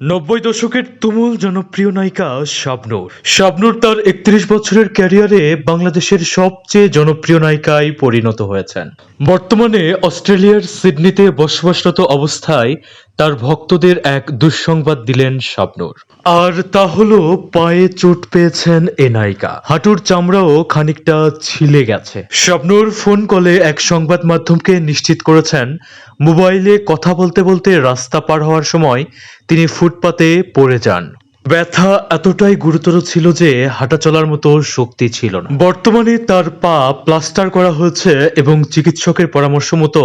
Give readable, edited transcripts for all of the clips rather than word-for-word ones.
নব্বই দশকের তুমুল জনপ্রিয় নায়িকা শাবনূর। শাবনূর তার ৩১ বছরের ক্যারিয়ারে বাংলাদেশের সবচেয়ে জনপ্রিয় নায়িকায় পরিণত হয়েছেন। বর্তমানে অস্ট্রেলিয়ার সিডনিতে বসবাসরত অবস্থায় তার ভক্তদের এক দুঃসংবাদ দিলেন শাবনূর। আর তা হলো পায়ে চোট পেয়েছেন এ নায়িকা। হাঁটুর চামড়াও খানিকটা ছিলে গেছে। শাবনূর ফোন কলে এক সংবাদ মাধ্যমকে নিশ্চিত করেছেন, মোবাইলে কথা বলতে বলতে রাস্তা পার হওয়ার সময় তিনি ফুটপাতে পড়ে যান। ব্যথা এতটাই গুরুতর ছিল যে হাঁটা চলার মতো শক্তি ছিল না। বর্তমানে তার পা প্লাস্টার করা হয়েছে এবং চিকিৎসকের পরামর্শ মতো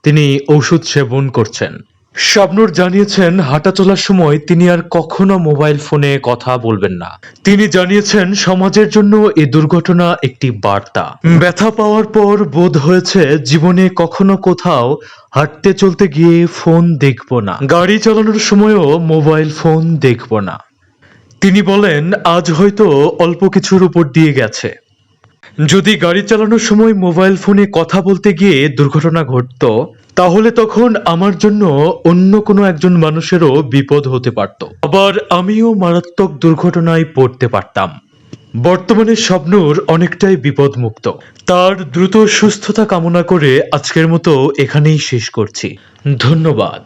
তিনি ওষুধ সেবন করছেন। শাবনূর জানিয়েছেন, হাঁটা চলার সময় তিনি আর কখনো মোবাইল ফোনে কথা বলবেন না। তিনি জানিয়েছেন, সমাজের জন্য এই দুর্ঘটনা একটি বার্তা। ব্যথা পাওয়ার পর বোধ হয়েছে জীবনে কখনো কোথাও হাঁটতে চলতে গিয়ে ফোন দেখব না, গাড়ি চালানোর সময়ও মোবাইল ফোন দেখব না। তিনি বলেন, আজ হয়তো অল্প কিছুর উপর দিয়ে গেছে। যদি গাড়ি চালানোর সময় মোবাইল ফোনে কথা বলতে গিয়ে দুর্ঘটনা ঘটতো, তাহলে তখন আমার জন্য অন্য কোনো একজন মানুষেরও বিপদ হতে পারত, আবার আমিও মারাত্মক দুর্ঘটনায় পড়তে পারতাম। বর্তমানে শাবনূর অনেকটাই বিপদমুক্ত। তার দ্রুত সুস্থতা কামনা করে আজকের মতো এখানেই শেষ করছি। ধন্যবাদ।